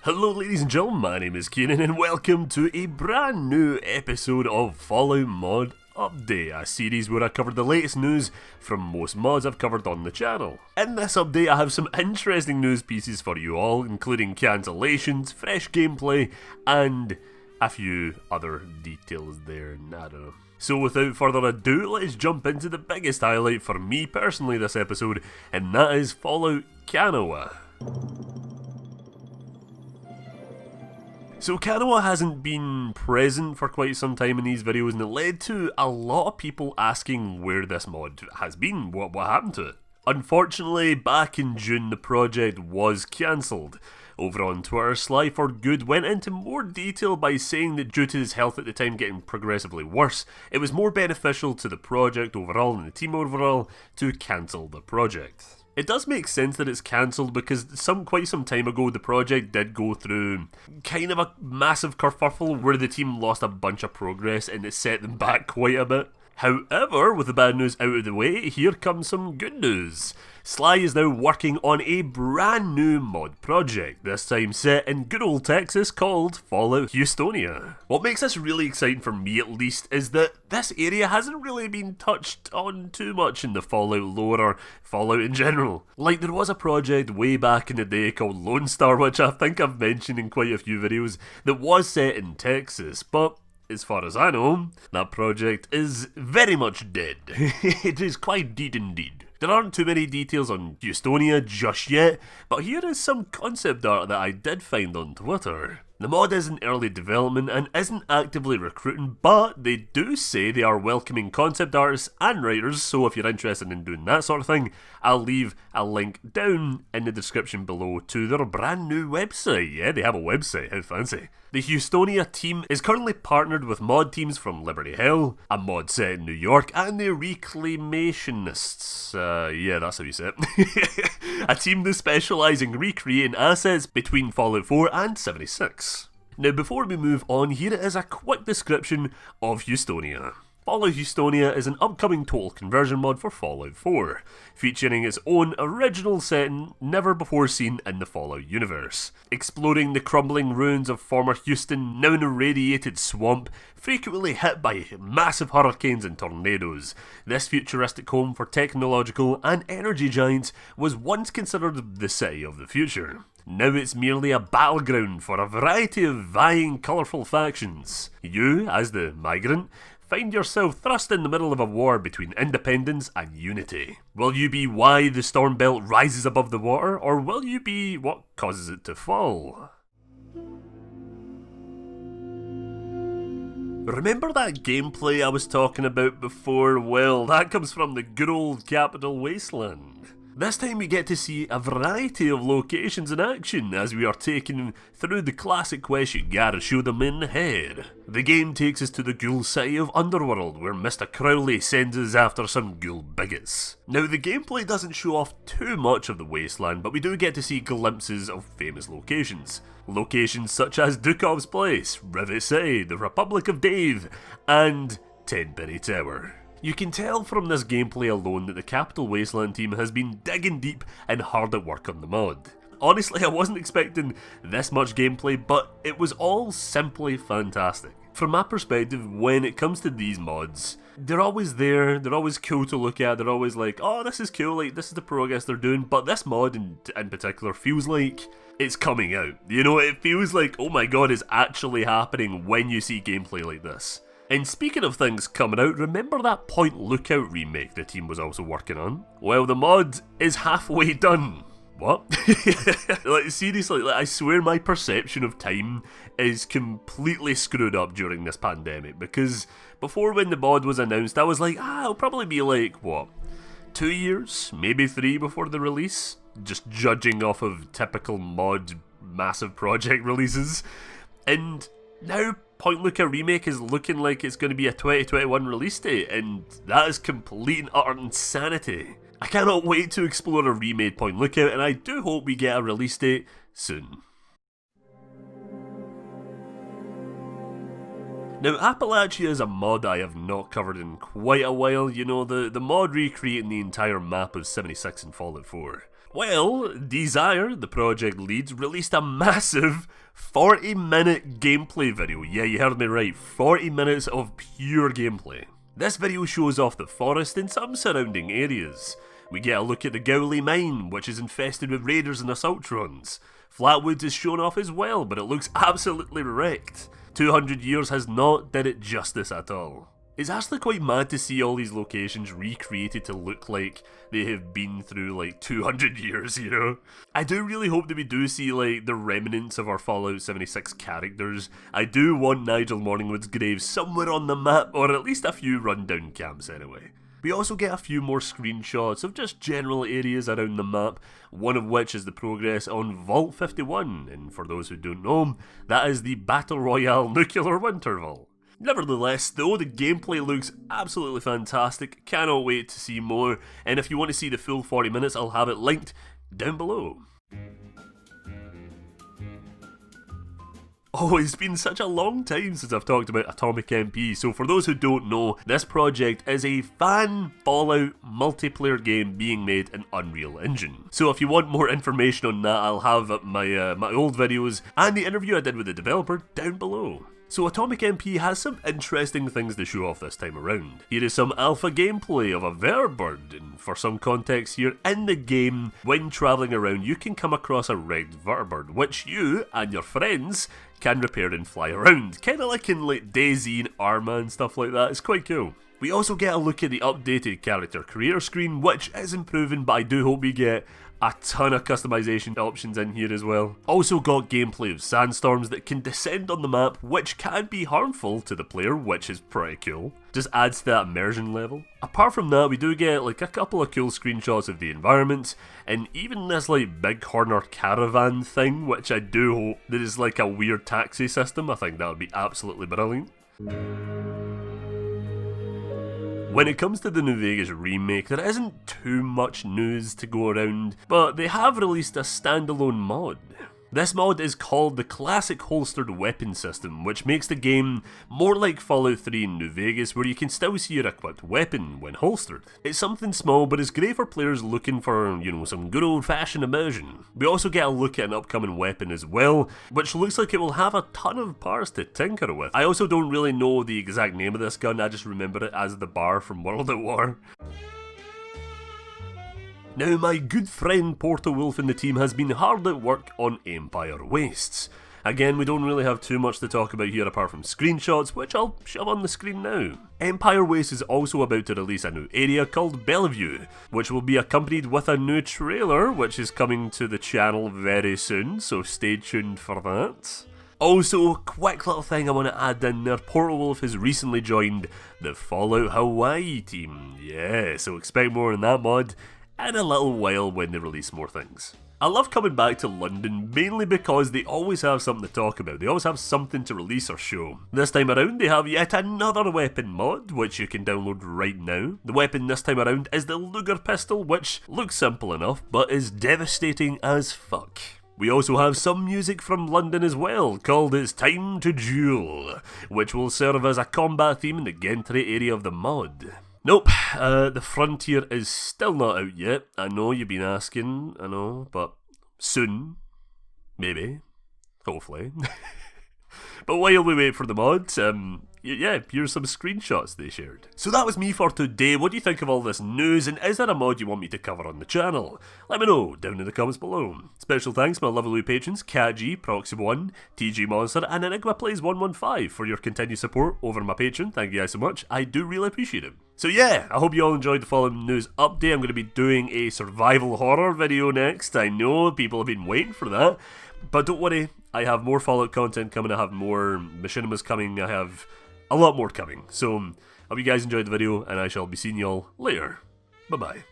Hello ladies and gentlemen, my name is Kieran and welcome to a brand new episode of Fallout Mod Update, a series where I covered the latest news from most mods I've covered on the channel. In this update I have some interesting news pieces for you all, including cancellations, fresh gameplay, and a few other details there, nada. So without further ado, let's jump into the biggest highlight for me personally this episode, and that is Fallout Kanawha. So Kanawha hasn't been present for quite some time in these videos, and it led to a lot of people asking where this mod has been, what happened to it. Unfortunately, back in June the project was cancelled. Over on Twitter, Sly for Good went into more detail by saying that due to his health at the time getting progressively worse, it was more beneficial to the project overall and the team overall to cancel the project. It does make sense that it's cancelled because quite some time ago the project did go through kind of a massive kerfuffle where the team lost a bunch of progress and it set them back quite a bit. However, with the bad news out of the way, here comes some good news. Sly is now working on a brand new mod project, this time set in good old Texas, called Fallout Eustonia. What makes this really exciting for me at least is that this area hasn't really been touched on too much in the Fallout lore or Fallout in general. Like there was a project way back in the day called Lone Star, which I think I've mentioned in quite a few videos, that was set in Texas, but as far as I know, that project is very much dead. It is quite dead indeed. There aren't too many details on Eustonia just yet, but here is some concept art that I did find on Twitter. The mod is in early development and isn't actively recruiting, but they do say they are welcoming concept artists and writers, so if you're interested in doing that sort of thing, I'll leave a link down in the description below to their brand new website. Yeah, they have a website, how fancy. The Eustonia team is currently partnered with mod teams from Liberty Hell, a mod set in New York, and the Reclaimationists. Yeah, that's how you say it. A team that specialise in recreating assets between Fallout 4 and 76. Now before we move on, here is a quick description of Eustonia. Fallout Eustonia is an upcoming total conversion mod for Fallout 4, featuring its own original setting never before seen in the Fallout universe. Exploring the crumbling ruins of former Houston, now an irradiated swamp, frequently hit by massive hurricanes and tornadoes, this futuristic home for technological and energy giants was once considered the city of the future. Now it's merely a battleground for a variety of vying colourful factions. You, as the migrant, find yourself thrust in the middle of a war between independence and unity. Will you be why the storm belt rises above the water, or will you be what causes it to fall? Remember that gameplay I was talking about before? Well, that comes from the good old capital Wasteland. This time we get to see a variety of locations in action as we are taken through the classic quest you gotta show them in the head. The game takes us to the ghoul city of Underworld where Mr. Crowley sends us after some ghoul bigots. Now the gameplay doesn't show off too much of the Wasteland, but we do get to see glimpses of famous locations. Locations such as Dukov's Place, Rivet City, the Republic of Dave, and Tenpenny Tower. You can tell from this gameplay alone that the Capital Wasteland team has been digging deep and hard at work on the mod. Honestly, I wasn't expecting this much gameplay, but it was all simply fantastic. From my perspective, when it comes to these mods, they're always there, they're always cool to look at, they're always like, oh this is cool, like this is the progress they're doing, but this mod in particular feels like it's coming out. You know, it feels like, oh my god, it's actually happening when you see gameplay like this. And speaking of things coming out, remember that Point Lookout remake the team was also working on? Well, the mod is halfway done. What? Like seriously, like, I swear my perception of time is completely screwed up during this pandemic, because before when the mod was announced I was like, it'll probably be like, what, 2 years, maybe 3 before the release? Just judging off of typical mod massive project releases. And now Point Lookout Remake is looking like it's going to be a 2021 release date, and that is complete and utter insanity. I cannot wait to explore a remade Point Lookout, and I do hope we get a release date soon. Now, Appalachia is a mod I have not covered in quite a while, you know, the mod recreating the entire map of 76 in Fallout 4. Well, Desire, the project lead, released a massive 40-minute gameplay video. Yeah, you heard me right, 40 minutes of pure gameplay. This video shows off the forest and some surrounding areas. We get a look at the Gowley mine, which is infested with raiders and assault drones. Flatwoods is shown off as well, but it looks absolutely wrecked. 200 years has not did it justice at all. It's actually quite mad to see all these locations recreated to look like they have been through like 200 years, you know? I do really hope that we do see like the remnants of our Fallout 76 characters. I do want Nigel Morningwood's grave somewhere on the map, or at least a few rundown camps anyway. We also get a few more screenshots of just general areas around the map, one of which is the progress on Vault 51, and for those who don't know, that is the Battle Royale Nuclear Winter Vault. Nevertheless though, the gameplay looks absolutely fantastic, cannot wait to see more, and if you want to see the full 40 minutes, I'll have it linked down below. Oh, it's been such a long time since I've talked about Atomic MP, so for those who don't know, this project is a fan Fallout multiplayer game being made in Unreal Engine. So if you want more information on that, I'll have my old videos and the interview I did with the developer down below. So Atomic MP has some interesting things to show off this time around. Here is some alpha gameplay of a vertibird, and for some context here, in the game, when travelling around you can come across a wrecked vertibird, which you and your friends can repair and fly around, kinda like in like DayZ and Arma and stuff like that. It's quite cool. We also get a look at the updated character creator screen, which is improving, but I do hope we get a ton of customization options in here as well. Also got gameplay of sandstorms that can descend on the map, which can be harmful to the player, which is pretty cool. Just adds to that immersion level. Apart from that, we do get like a couple of cool screenshots of the environment, and even this like big corner caravan thing, which I do hope that is like a weird taxi system. I think that would be absolutely brilliant. When it comes to the New Vegas remake, there isn't too much news to go around, but they have released a standalone mod. This mod is called the Classic Holstered Weapon System, which makes the game more like Fallout 3 in New Vegas, where you can still see your equipped weapon when holstered. It's something small, but it's great for players looking for, you know, some good old fashioned immersion. We also get a look at an upcoming weapon as well, which looks like it will have a ton of parts to tinker with. I also don't really know the exact name of this gun, I just remember it as the bar from World at War. Now, my good friend Porto Wolf and the team has been hard at work on Empire Wastes. Again, we don't really have too much to talk about here apart from screenshots, which I'll shove on the screen now. Empire Wastes is also about to release a new area called Bellevue, which will be accompanied with a new trailer, which is coming to the channel very soon, so stay tuned for that. Also, quick little thing I want to add in there, Portal Wolf has recently joined the Fallout Hawaii team. Yeah, so expect more in that mod in a little while when they release more things. I love coming back to London mainly because they always have something to talk about, they always have something to release or show. This time around they have yet another weapon mod, which you can download right now. The weapon this time around is the Luger pistol, which looks simple enough, but is devastating as fuck. We also have some music from London as well, called It's Time to Duel, which will serve as a combat theme in the Gentry area of the mod. Nope, the Frontier is still not out yet. I know you've been asking, I know, but soon. Maybe. Hopefully. But while we wait for the mod, yeah, here's some screenshots they shared. So that was me for today. What do you think of all this news, and is there a mod you want me to cover on the channel? Let me know down in the comments below. Special thanks to my lovely patrons, Cat G, Proxy1, TG Monster, and Enigma Plays 115 for your continued support over my Patreon. Thank you guys so much. I do really appreciate it. So yeah, I hope you all enjoyed the following news update. I'm going to be doing a survival horror video next. I know people have been waiting for that, but don't worry, I have more Fallout content coming, I have more machinimas coming, I have a lot more coming. So, hope you guys enjoyed the video, and I shall be seeing y'all later. Bye bye.